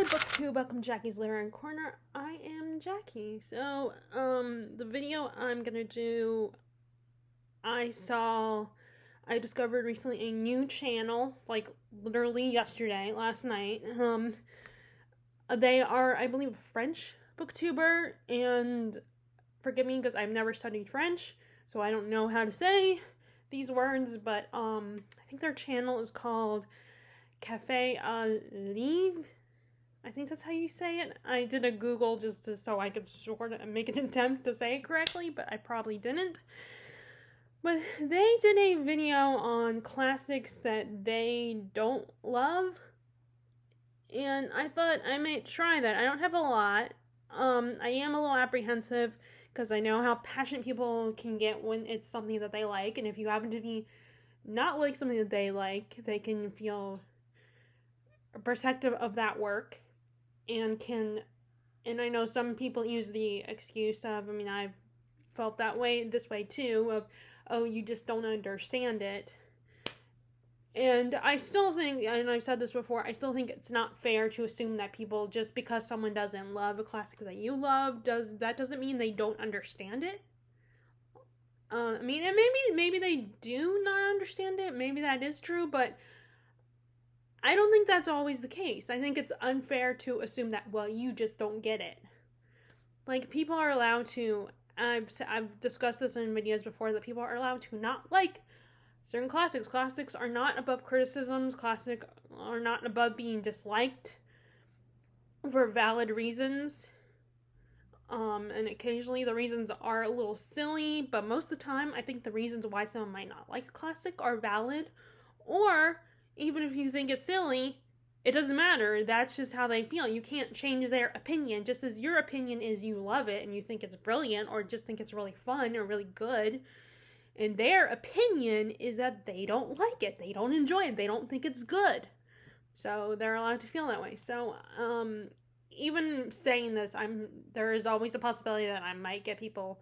BookTube, welcome to Jackie's Literary Corner. I am Jackie. So, the video I'm gonna do, I discovered recently a new channel, like literally yesterday, last night. They are, I believe, a French booktuber, and forgive me because I've never studied French, so I don't know how to say these words, but, I think their channel is called Cafe Livre. I think that's how you say it. I did a Google just so I could sort of make an attempt to say it correctly, but I probably didn't. But they did a video on classics that they don't love, and I thought I might try that. I don't have a lot. I am a little apprehensive because I know how passionate people can get when it's something that they like, and if you happen to be not like something that they like, they can feel protective of that work and I know some people use the excuse of, I mean, I've felt this way too, of, oh, you just don't understand it. And I still think, and I've said this before, I still think it's not fair to assume that people, just because someone doesn't love a classic that you love, that doesn't mean they don't understand it. I mean, and maybe they do not understand it, maybe that is true, but I don't think that's always the case. I think it's unfair to assume that, well, you just don't get it. Like, people are allowed to, I've discussed this in videos before, that people are allowed to not like certain classics. Classics are not above criticisms. Classics are not above being disliked for valid reasons. And occasionally the reasons are a little silly, but most of the time I think the reasons why someone might not like a classic are valid, or even if you think it's silly, it doesn't matter. That's just how they feel. You can't change their opinion, just as your opinion is you love it and you think it's brilliant or just think it's really fun or really good. And their opinion is that they don't like it. They don't enjoy it. They don't think it's good. So they're allowed to feel that way. So, even saying this, there is always a possibility that I might get people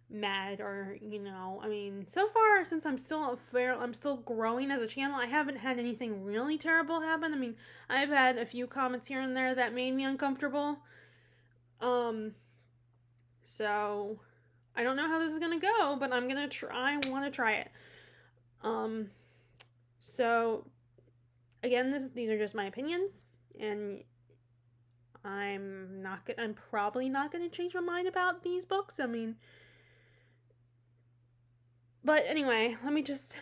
mad, or I mean, so far, since I'm still growing as a channel, I haven't had anything really terrible happen. I mean, I've had a few comments here and there that made me uncomfortable. So I don't know how this is gonna go, but I'm gonna try. I want to try it. So again, these are just my opinions, and I'm probably not gonna change my mind about these books. I mean, but anyway, let me just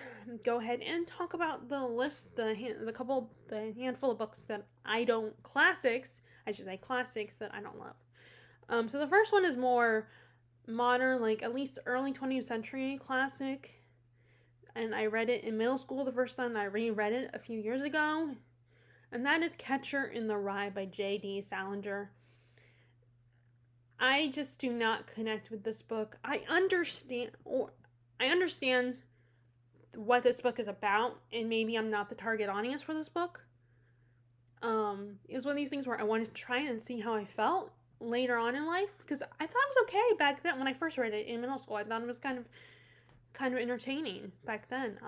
go ahead and talk about the list, the handful of books that I don't, classics that I don't love. So the first one is more modern, like at least early 20th century classic, and I read it in middle school the first time. I reread it a few years ago, and that is Catcher in the Rye by J.D. Salinger. I just do not connect with this book. I understand what this book is about, and maybe I'm not the target audience for this book. It was one of these things where I wanted to try it and see how I felt later on in life, because I thought it was okay back then when I first read it in middle school. I thought it was kind of entertaining back then.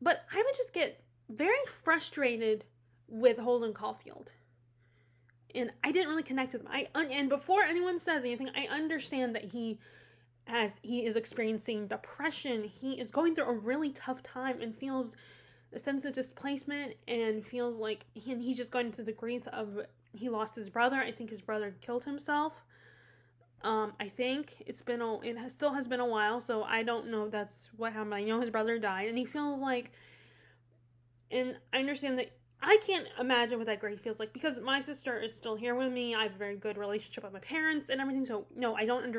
But I would just get very frustrated with Holden Caulfield, and I didn't really connect with him. And before anyone says anything, I understand that he is experiencing depression. He is going through a really tough time and feels a sense of displacement, and feels like he's just going through the grief of, he lost his brother. I think his brother killed himself. I think it still has been a while, so I don't know if that's what happened. I know his brother died, and he feels like, and I understand that I can't imagine what that grief feels like, because my sister is still here with me. I have a very good relationship with my parents and everything. So no, I don't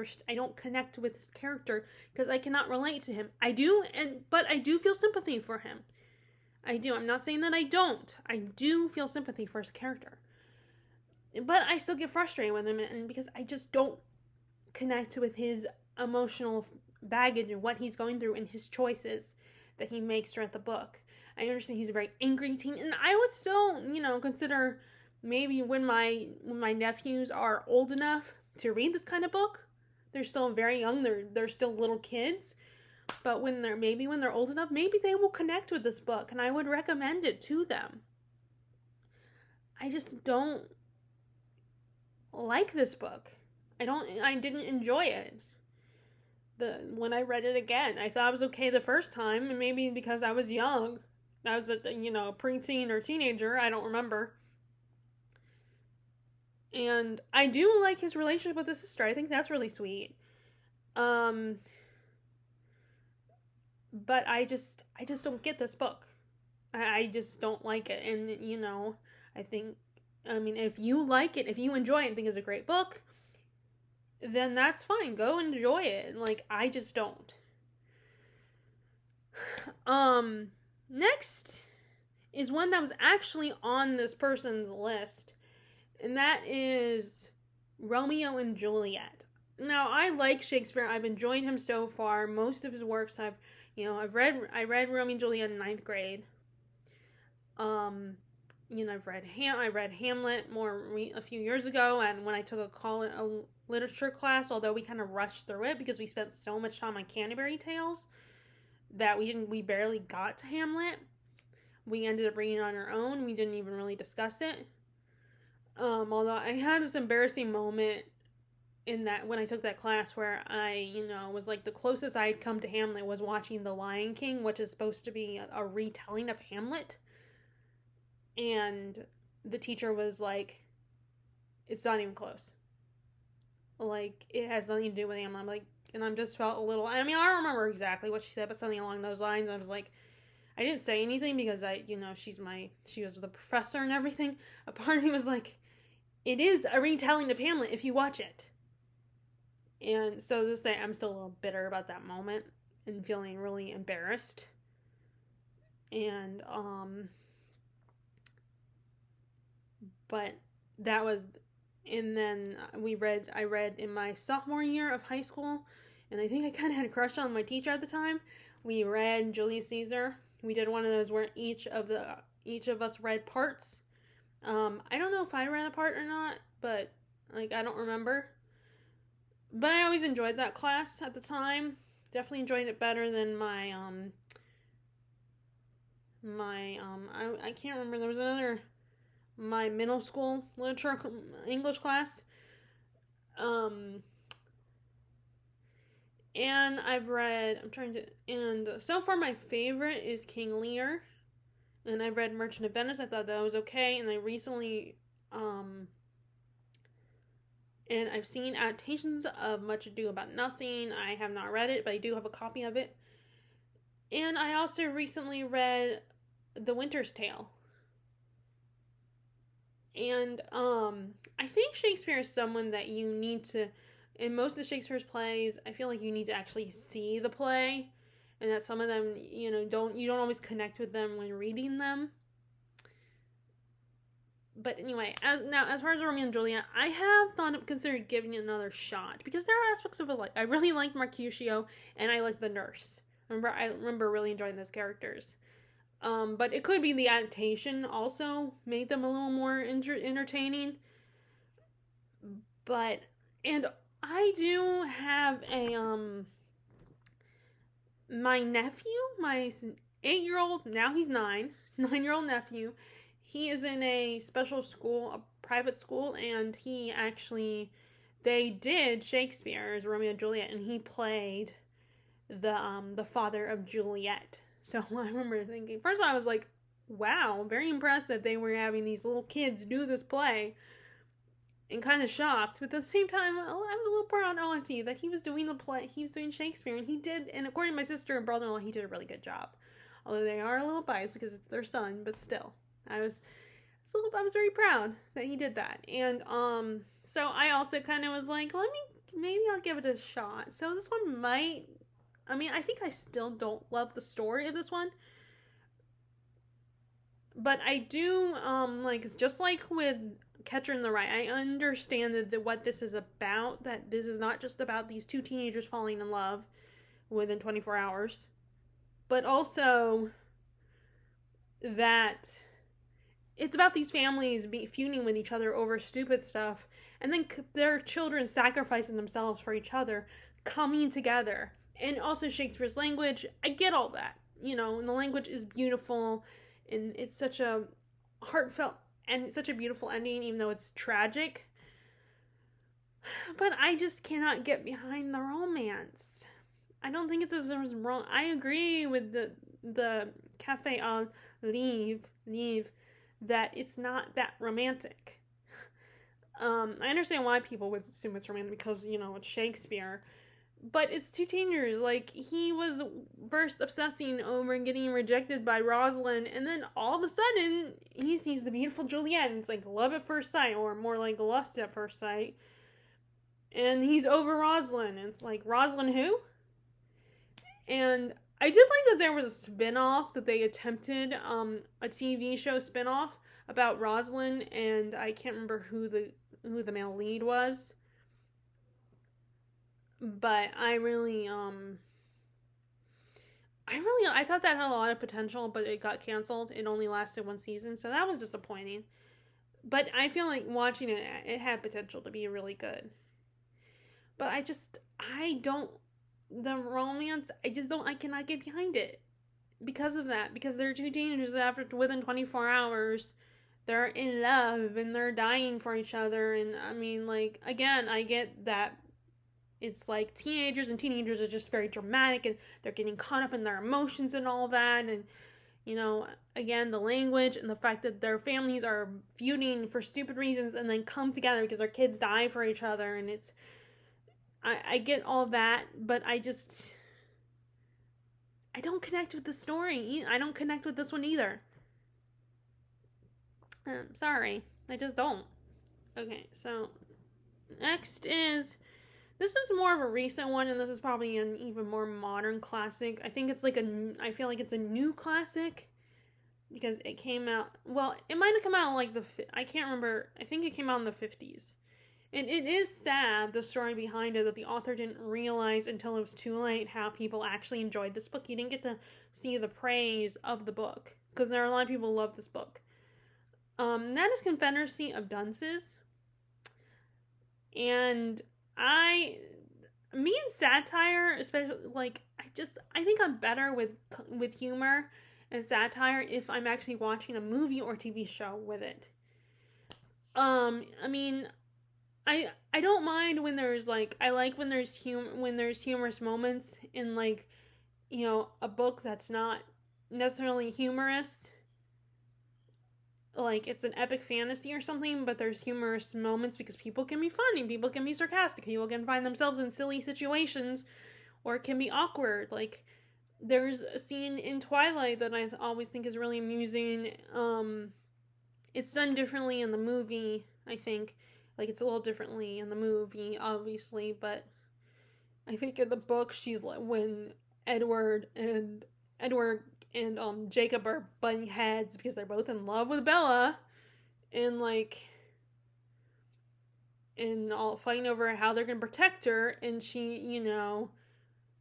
connect with this character because I cannot relate to him. But I do feel sympathy for him. I do. I'm not saying that I don't. I do feel sympathy for his character. But I still get frustrated with him, and because I just don't connect with his emotional baggage and what he's going through and his choices that he makes throughout the book. I understand he's a very angry teen, and I would still, consider maybe when my nephews are old enough to read this kind of book. They're still very young. They're still little kids. But when they're old enough, maybe they will connect with this book, and I would recommend it to them. I just don't like this book. I didn't enjoy it. When I read it again, I thought it was okay the first time, and maybe because I was young. I was a preteen or teenager, I don't remember. And I do like his relationship with his sister. I think that's really sweet. But I just don't get this book. I just don't like it. And if you like it, if you enjoy it and think it's a great book, then that's fine. Go enjoy it. Like, I just don't. Next is one that was actually on this person's list, and that is Romeo and Juliet. Now, I like Shakespeare. I've enjoyed him so far. Most of his works I read Romeo and Juliet in 9th grade. I read Hamlet a few years ago, and when I took a literature class, although we kind of rushed through it because we spent so much time on Canterbury Tales that we barely got to Hamlet. We ended up reading it on our own. We didn't even really discuss it. Although I had this embarrassing moment in that when I took that class where I, was like the closest I had come to Hamlet was watching The Lion King, which is supposed to be a retelling of Hamlet. And the teacher was like, it's not even close. Like, it has nothing to do with Hamlet. I'm like, and I just felt a little, I don't remember exactly what she said, but something along those lines. I was like, I didn't say anything because she was the professor and everything. A part of me was like, it is a retelling of Hamlet if you watch it. And so this day, I'm still a little bitter about that moment and feeling really embarrassed. And, but that was, and then I read in my sophomore year of high school, and I think I kind of had a crush on my teacher at the time. We read Julius Caesar. We did one of those where each of us read parts. I don't know if I read a part or not, but I don't remember. But I always enjoyed that class at the time. Definitely enjoyed it better than my I can't remember. There was another, my middle school literature English class. And and so far my favorite is King Lear. And I read Merchant of Venice. I thought that was okay. And I recently, and I've seen adaptations of Much Ado About Nothing. I have not read it, but I do have a copy of it. And I also recently read The Winter's Tale. And I think Shakespeare is someone that you need to, in most of Shakespeare's plays, I feel like you need to actually see the play, and that some of them, you don't always connect with them when reading them. But anyway, as far as Romeo and Juliet, I have considered giving it another shot, because there are aspects of it I really liked Mercutio, and I liked the nurse. I remember really enjoying those characters. But it could be the adaptation also made them a little more entertaining. And I do have my nephew, my 8-year-old, now he's 9-year-old nephew. He is in a special school, a private school, and they did Shakespeare's Romeo and Juliet, and he played the father of Juliet. So I remember thinking, first I was like, wow, very impressed that they were having these little kids do this play, and kind of shocked, but at the same time, I was a little proud auntie that he was doing the play, he was doing Shakespeare, and he did, and according to my sister and brother-in-law, he did a really good job. Although they are a little biased because it's their son, but still, I was very proud that he did that. And so I also kind of was like, maybe I'll give it a shot. So this one I think I still don't love the story of this one, but I do, just like with Catcher in the Rye, I understand that what this is about, that this is not just about these two teenagers falling in love within 24 hours, but also that it's about these families feuding with each other over stupid stuff, and then their children sacrificing themselves for each other, coming together. And also Shakespeare's language, I get all that, and the language is beautiful, and it's such a heartfelt and such a beautiful ending, even though it's tragic. But I just cannot get behind the romance. I don't think it's as wrong. I agree with the cafe on leave that it's not that romantic. I understand why people would assume it's romantic because, you know, it's Shakespeare. But it's two teenagers. Like, he was first obsessing over getting rejected by Rosalind, and then all of a sudden, he sees the beautiful Juliet, and it's like love at first sight, or more like lust at first sight. And he's over Rosalind, and it's like, Rosalind who? And I did like that there was a spin-off that they attempted, a TV show spin-off about Rosalind, and I can't remember who the male lead was. But I thought that had a lot of potential, but it got canceled. It only lasted one season, so that was disappointing. But I feel like watching it, it had potential to be really good. But the romance, I cannot get behind it because of that. Because they're two teenagers that within 24 hours, they're in love and they're dying for each other. And I mean, like, again, I get that it's like teenagers are just very dramatic and they're getting caught up in their emotions and all that. And, you know, again, the language and the fact that their families are feuding for stupid reasons and then come together because their kids die for each other. And I get all that, but I don't connect with the story. I don't connect with this one either. Sorry. I just don't. Okay, so next is... This is more of a recent one, and this is probably an even more modern classic. I feel like it's a new classic, because it came out, well, it might have come out like I can't remember, I think it came out in the 50s. And it is sad, the story behind it, that the author didn't realize until it was too late how people actually enjoyed this book. You didn't get to see the praise of the book, because there are a lot of people who love this book. That is Confederacy of Dunces. And me and satire, especially, like, I think I'm better with humor and satire if I'm actually watching a movie or TV show with it. I mean, I don't mind when there's, like, I like when there's humorous moments in, like, you know, a book that's not necessarily humorous. Like, it's an epic fantasy or something, but there's humorous moments because people can be funny, people can be sarcastic, people can find themselves in silly situations, or it can be awkward. Like, there's a scene in Twilight that I always think is really amusing. It's done differently in the movie, I think. Like, it's a little differently in the movie, obviously, but I think in the book, she's like, when Edward and Jacob are butting heads because they're both in love with Bella, and all fighting over how they're gonna protect her, and she, you know,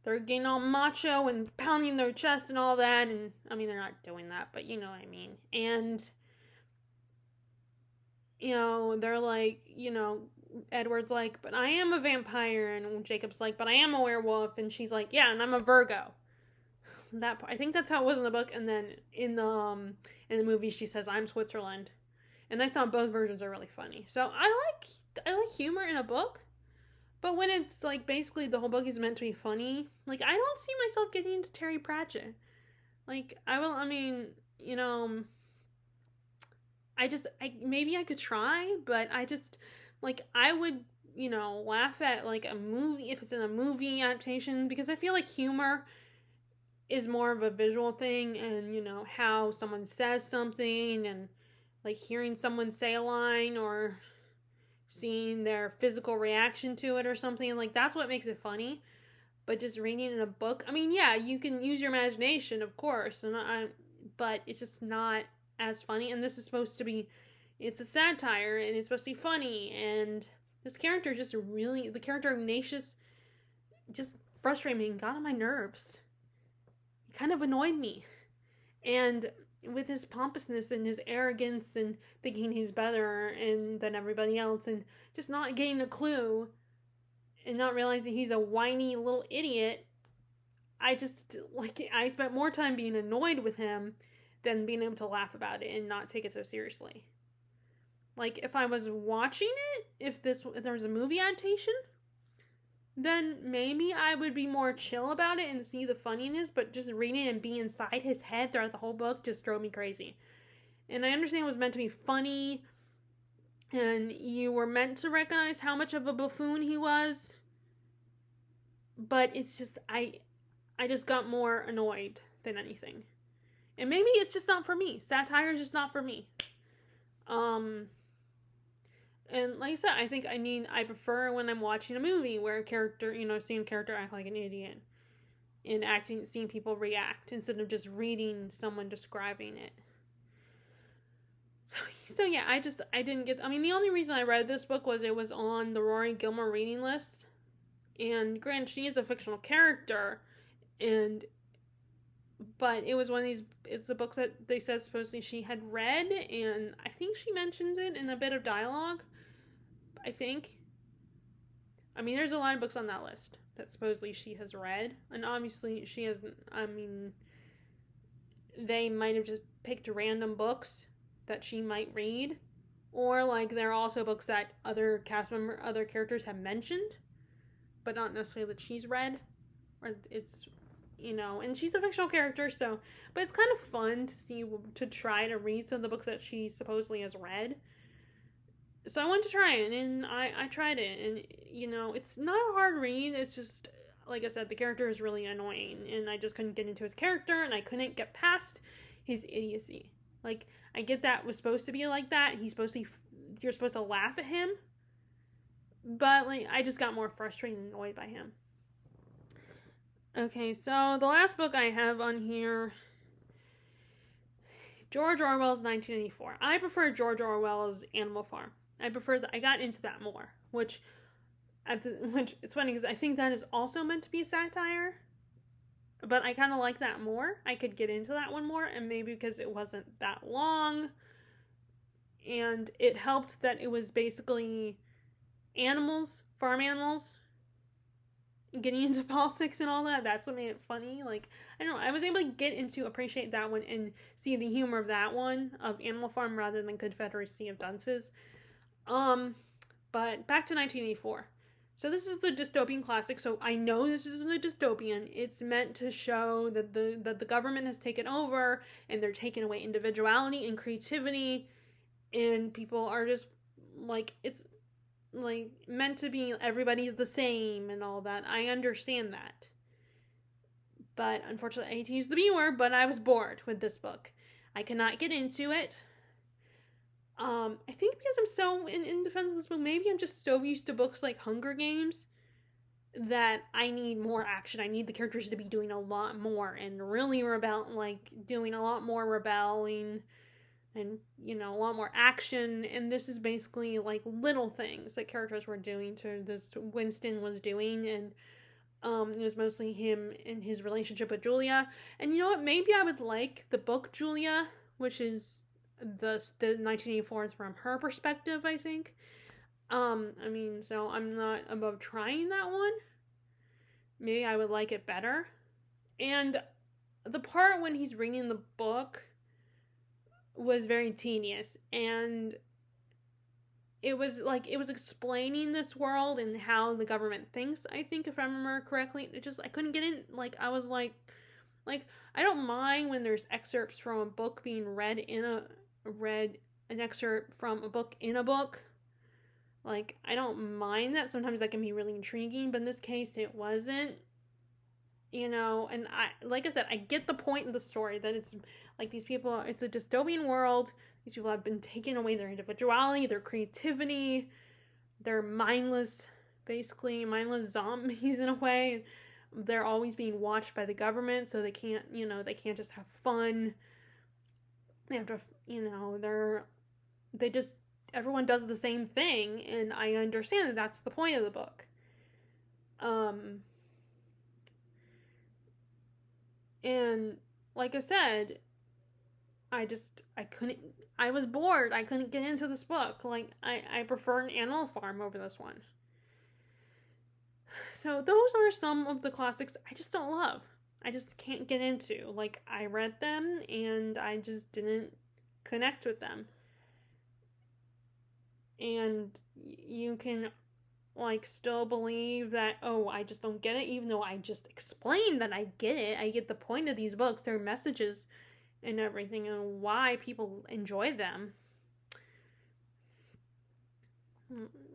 they're getting all macho and pounding their chest and all that, and I mean, they're not doing that, but you know what I mean. And, you know, they're like, you know, Edward's like, but I am a vampire, and Jacob's like, but I am a werewolf, and she's like, yeah, and I'm a Virgo. That part, I think that's how it was in the book, and then in the movie she says, I'm Switzerland. And I thought both versions are really funny. So I like humor in a book, but when it's like basically the whole book is meant to be funny, like, I don't see myself getting into Terry Pratchett. Like, I mean, you know, maybe I could try, but I would, you know, laugh at, like, a movie, if it's in a movie adaptation, because I feel like humor is more of a visual thing, and, you know, how someone says something, and, like, hearing someone say a line, or seeing their physical reaction to it or something, like, that's what makes it funny. But just reading in a book, I mean, yeah, you can use your imagination, of course, but it's just not as funny. And this is supposed to be, it's a satire, and it's supposed to be funny, and this character the character of Ignatius just frustrated me and got on my nerves. He kind of annoyed me. And with his pompousness and his arrogance and thinking he's better than everybody else, and just not getting a clue and not realizing he's a whiny little idiot, I spent more time being annoyed with him than being able to laugh about it and not take it so seriously. Like, if I was watching it, if there was a movie adaptation, then maybe I would be more chill about it and see the funniness, but just reading and being inside his head throughout the whole book just drove me crazy. And I understand it was meant to be funny, and you were meant to recognize how much of a buffoon he was, but it's just, I just got more annoyed than anything. And maybe it's just not for me. Satire is just not for me. And like I said, I prefer when I'm watching a movie where a character, seeing a character act like an idiot and seeing people react instead of just reading someone describing it. So yeah, I didn't get, the only reason I read this book was it was on the Rory Gilmore reading list. And granted, she is a fictional character, but it was one of these, it's a book that they said supposedly she had read, and I think she mentions it in a bit of dialogue. I think. There's a lot of books on that list that supposedly she has read, and obviously she hasn't. They might have just picked random books that she might read, or like there are also books that other characters have mentioned, but not necessarily that she's read, or it's, and she's a fictional character, so, but it's kind of fun to try to read some of the books that she supposedly has read. So I wanted to try it, and I tried it, and, it's not a hard read. It's just, like I said, the character is really annoying, and I just couldn't get into his character, and I couldn't get past his idiocy. Like, I get that was supposed to be like that. You're supposed to laugh at him, but, like, I just got more frustrated and annoyed by him. Okay, so the last book I have on here, George Orwell's 1984. I prefer George Orwell's Animal Farm. I got into that more, which it's funny because I think that is also meant to be a satire, but I kind of like that more. I could get into that one more, and maybe because it wasn't that long, and it helped that it was basically farm animals, getting into politics and all that. That's what made it funny. Like, I don't know, I was able to appreciate that one and see the humor of that one, of Animal Farm, rather than Confederacy of Dunces. But back to 1984. So this is the dystopian classic. So I know this isn't a dystopian. It's meant to show that the government has taken over, and they're taking away individuality and creativity, and people are just like, it's like meant to be everybody's the same and all that. I understand that. But unfortunately, I hate to use the B word, but I was bored with this book. I cannot get into it. I think because I'm so in defense of this book, maybe I'm just so used to books like Hunger Games that I need more action. I need the characters to be doing a lot more and really doing a lot more rebelling and, a lot more action. And this is basically like little things that characters were doing Winston was doing, and it was mostly him and his relationship with Julia. And you know what? Maybe I would like the book Julia, which is the 1984 is from her perspective, I think. So I'm not above trying that one. Maybe I would like it better. And the part when he's reading the book was very tedious, and it was explaining this world and how the government thinks, I think, if I remember correctly. I couldn't get in. I was like, I don't mind when there's excerpts from a book being read an excerpt from a book in a book. Like, I don't mind that. Sometimes that can be really intriguing, but in this case it wasn't. And like I said, I get the point of the story, that it's like these people, it's a dystopian world. These people have been taken away their individuality, their creativity. They're mindless zombies in a way. They're always being watched by the government, so they can't just have fun. They have to, everyone does the same thing, and I understand that that's the point of the book. And like I said, I was bored. I couldn't get into this book. Like, I prefer an Animal Farm over this one. So those are some of the classics I just don't love. I just can't get into. Like, I read them and I just didn't connect with them. and you can like still believe that, oh, I just don't get it, even though I just explained that I get it. I get the point of these books, their messages and everything, and why people enjoy them.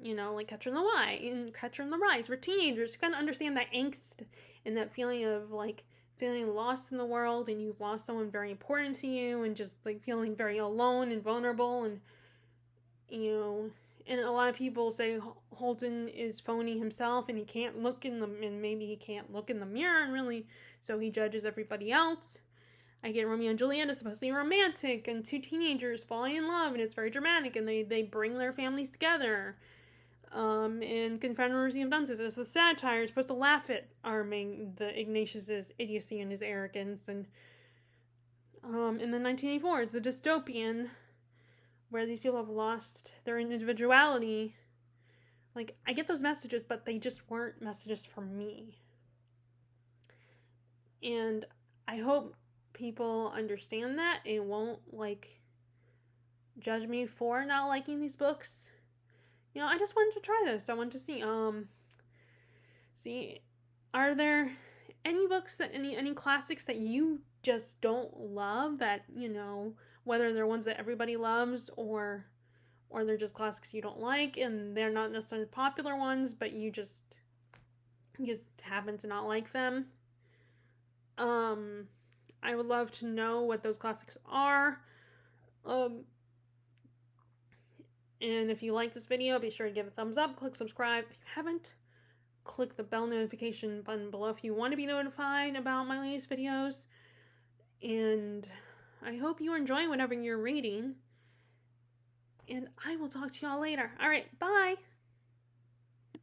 You know, like Catcher in the Rye, where teenagers kind of understand that angst and that feeling of like feeling lost in the world, and you've lost someone very important to you, and just like feeling very alone and vulnerable, and you know, and a lot of people say Holden is phony himself, and he can't look in the, and maybe he can't look in the mirror, and really, so he judges everybody else. I get Romeo and Juliet is supposed to be romantic, and two teenagers falling in love, and it's very dramatic, and they bring their families together. And Confederacy of Dunces is a satire, it's supposed to laugh at the Ignatius's idiocy and his arrogance, and in the 1984, it's a dystopian where these people have lost their individuality. Like, I get those messages, but they just weren't messages for me. And I hope people understand that and won't, like, judge me for not liking these books. You know, I just wanted to try this. I wanted to see, are there any books that, any classics that you just don't love, that, you know, whether they're ones that everybody loves or they're just classics you don't like, and they're not necessarily popular ones, but you just happen to not like them. I would love to know what those classics are. And if you like this video, be sure to give it a thumbs up, click subscribe. If you haven't, click the bell notification button below if you want to be notified about my latest videos. And I hope you're enjoying whatever you're reading. And I will talk to y'all later. Alright, bye!